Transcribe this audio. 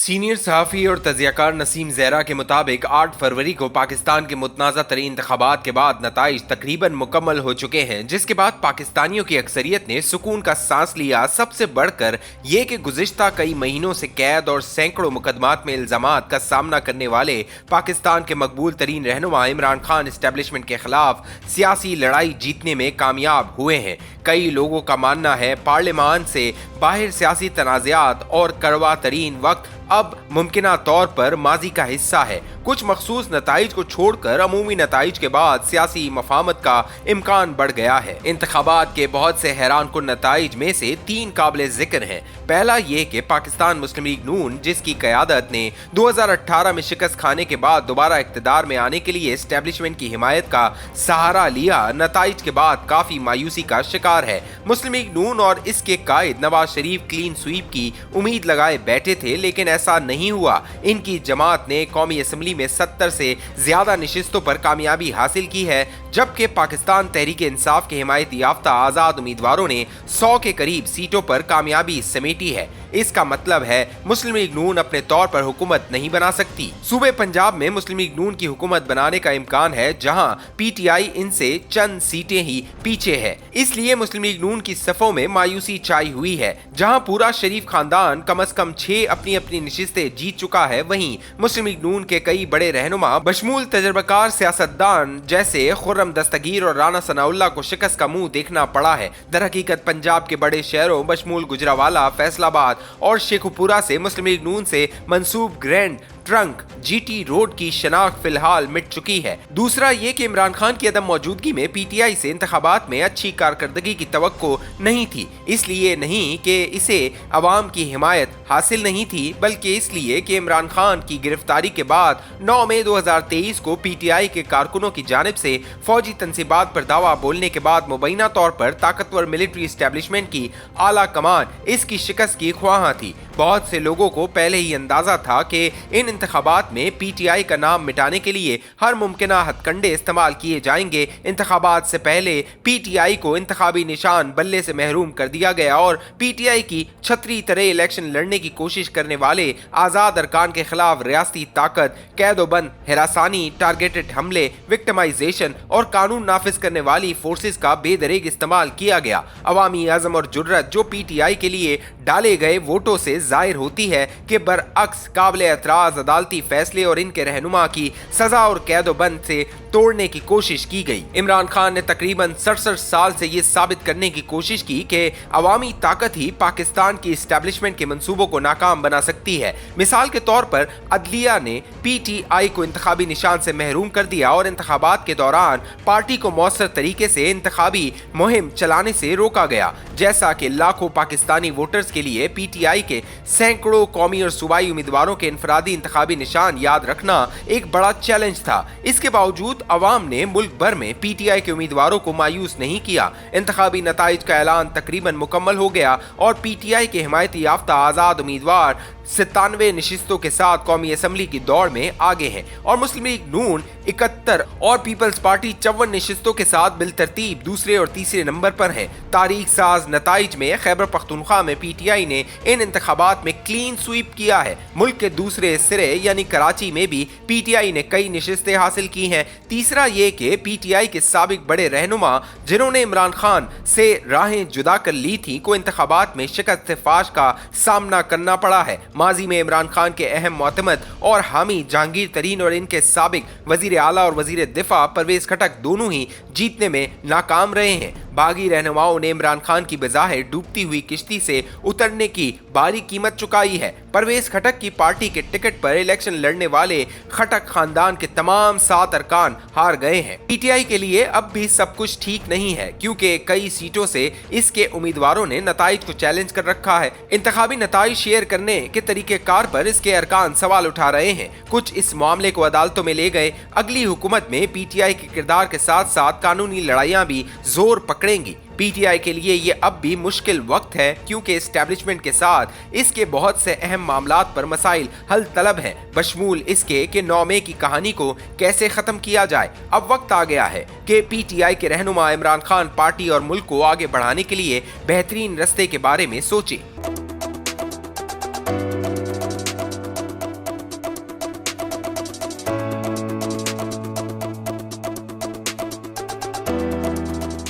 Senior सहाफ़ी और तजियाकार नसीम ज़हरा के मुताबिक 8 फरवरी को पाकिस्तान के मुतनाज़ा तरीन इंतख़ाबात के बाद नताइज तकरीबन मुकम्मल हो चुके हैं, जिसके बाद पाकिस्तानियों की अक्सरियत ने सुकून का सांस लिया। सबसे बढ़कर ये कि गुज़िश्ता कई महीनों से कैद और सैकड़ों मुकदमात में इल्ज़ामात का सामना करने वाले पाकिस्तान के मकबूल तरीन रहनुमा इमरान खान इस्टेब्लिशमेंट के खिलाफ सियासी लड़ाई जीतने में कामयाब हुए हैं। कई लोगों का मानना है पार्लियामान से बाहर सियासी तनाज़ात और कड़वा तरीन वक्त अब मुमकिना तौर पर माजी का हिस्सा है। कुछ मखसूस नताइज को छोड़कर अमूमी नताइज के बाद सियासी मफाहमत का इम्कान बढ़ गया है। इंतखाबात के बहुत से हैरान कुन नताइज में से 3 काबिल जिक्र हैं। पहला ये कि पाकिस्तान मुस्लिम लीग नून, जिसकी क़यादत ने 2018 में शिकस्त खाने के बाद दोबारा इक़्तिदार में आने के लिए एस्टेब्लिशमेंट की हिमायत का सहारा लिया, नताइज के बाद काफ़ी मायूसी का शिकार है। मुस्लिम लीग नून और इसके कायद नवाज शरीफ क्लीन स्वीप की उम्मीद लगाए बैठे थे, लेकिन ऐसा नहीं हुआ। इनकी जमात ने कौमी असम्बली में 70 से ज्यादा नशिस्तों पर कामयाबी हासिल की है, जबकि पाकिस्तान तहरीक इंसाफ के हिमायती याफ्ता आजाद उम्मीदवारों ने 100 के करीब सीटों पर कामयाबी समेटी है। इसका मतलब है मुस्लिम लीग नून अपने तौर पर हुकूमत नहीं बना सकती। सूबे पंजाब में मुस्लिम लीग नून की हुकूमत बनाने का इम्कान है, जहां पीटीआई इनसे चंद सीटें ही पीछे है। इसलिए मुस्लिम लीग नून की सफों में मायूसी छाई हुई है। जहां पूरा शरीफ खानदान कम से कम 6 अपनी अपनी नशिस्तें जीत चुका है, वहीं मुस्लिम लीग नून के कई बड़े रहनुमा बशमूल तजर्बाकार सियासतदान जैसे खुर्रम दस्तगीर और राना सनाउल्लाह को शिकस्त का मुंह देखना पड़ा है। दरहकीकत पंजाब के बड़े शहरों बशमूल गुजरावाला, फैसलाबाद और शेखुपुरा से मुस्लिम लीग नून से मंसूब ग्रैंड ट्रंक जीटी रोड की शनाख्त फिलहाल मिट चुकी है। दूसरा ये कि इमरान खान की अदम मौजूदगी में पीटीआई से इंतखाबात में अच्छी कारकर्दगी की तवक्को नहीं थी। इसलिए नहीं कि इसे अवाम की हिमायत हासिल नहीं थी, बल्कि इसलिए कि इमरान खान की गिरफ्तारी के बाद 9 मई 2023 को पीटीआई के कारकुनों की जानिब से फौजी तनसीबात पर दावा बोलने के बाद मुबैना तौर पर ताकतवर मिलिट्री एस्टेब्लिशमेंट की आला कमान इसकी शिकस्त की ख्वाहां थी। बहुत से लोगों को पहले ही अंदाजा था कि इन इंतखाबात में पीटीआई का नाम मिटाने के लिए हर मुमकिना हथकंडे इस्तेमाल किए जाएंगे। इंतखाबात से पहले पीटीआई को इंतखाबी निशान बल्ले से महरूम कर दिया गया और पीटीआई की छतरी तरह इलेक्शन लड़ने की कोशिश करने वाले आज़ाद अरकान के खिलाफ रियासती ताकत, कैदोबंद, हिरासानी, टारगेटेड हमले, विक्टिमाइजेशन और कानून नाफिज करने वाली फोर्सेस का बेदरेग इस्तेमाल किया गया। अवामी आज़म और जुर्रत जो पीटीआई के लिए डाले गए वोटों से जाहिर होती है कि बरअक्स काबिले एतराज अदालती फैसले और इनके रहनुमा की सजा और कैदोबंद से तोड़ने की कोशिश की गई। इमरान खान ने तकरीबन 67 साल से ये साबित करने की कोशिश की कि अवामी ताकत ही पाकिस्तान की एस्टेब्लिशमेंट के मंसूबों को नाकाम बना सकती है। मिसाल के तौर पर अदलिया ने पीटीआई को इंतखाबी निशान से महरूम कर दिया और इंतखाबात के दौरान पार्टी को मौसर तरीके से इंतखाबी मुहिम चलाने से रोका गया, जैसा कि लाखों पाकिस्तानी वोटर्स के लिए पीटीआई के सैकड़ों कौमी और सूबाई उम्मीदवारों के इनफरादी इंतखाबी निशान याद रखना एक बड़ा चैलेंज था। इसके बावजूद अवाम ने मुल्क भर में पीटीआई के उम्मीदवारों को मायूस नहीं किया। इंतखाबी नताइज का ऐलान तकरीबन मुकम्मल हो गया और पीटीआई के हिमायती याफ्ता आज़ाद उम्मीदवार 97 नशिस्तों के साथ कौमी असम्बली की दौड़ में आगे हैं और मुस्लिम लीग नून 71 और पीपल्स पार्टी 54 नशिस्तों के साथ बिलतरतीब दूसरे और तीसरे नंबर पर है। तारीख साज नताइज में खैबर पख्तूनख्वा में पीटीआई ने इन इंतखाबात में क्लीन स्वीप किया है। मुल्क के दूसरे सिरे यानी कराची में भी पीटीआई ने कई नशिस्तें हासिल की हैं। तीसरा ये कि पीटीआई के साबिक बड़े रहनुमा जिन्होंने इमरान खान से राहें जुदा कर ली थी को इंतखाबात में शिकस्त फाश का सामना करना पड़ा है। माजी में इमरान खान के अहम मोतमद और हामी जहांगीर तरीन और इनके साबिक वजीर आला और वजीर दिफा परवेज खटक दोनों ही जीतने में नाकाम रहे हैं। बागी रहनुमाओं ने इमरान खान की बजाहिर डूबती हुई किश्ती से उतरने की भारी कीमत चुकाई है। परवेज खटक की पार्टी के टिकट पर इलेक्शन लड़ने वाले खटक खानदान के तमाम 7 अरकान हार गए हैं। पीटीआई के लिए अब भी सब कुछ ठीक नहीं है, क्योंकि कई सीटों से इसके उम्मीदवारों ने नताइज को चैलेंज कर रखा है। इंतखाबी नताइज शेयर करने के तरीकेकार पर इसके अरकान सवाल उठा रहे हैं। कुछ इस मामले को अदालतों में ले गए। अगली हुकूमत में पीटीआई के किरदार के साथ साथ कानूनी लड़ाइयां भी जोर पकड़ेंगी। पीटीआई के लिए ये अब भी मुश्किल वक्त है, क्योंकि एस्टेब्लिशमेंट के साथ इसके बहुत से अहम मामलात पर मसाइल हल तलब हैं, बशमूल इसके कि 9 मई की कहानी को कैसे खत्म किया जाए। अब वक्त आ गया है कि पीटीआई के रहनुमा इमरान खान पार्टी और मुल्क को आगे बढ़ाने के लिए बेहतरीन रास्ते के बारे में सोचे।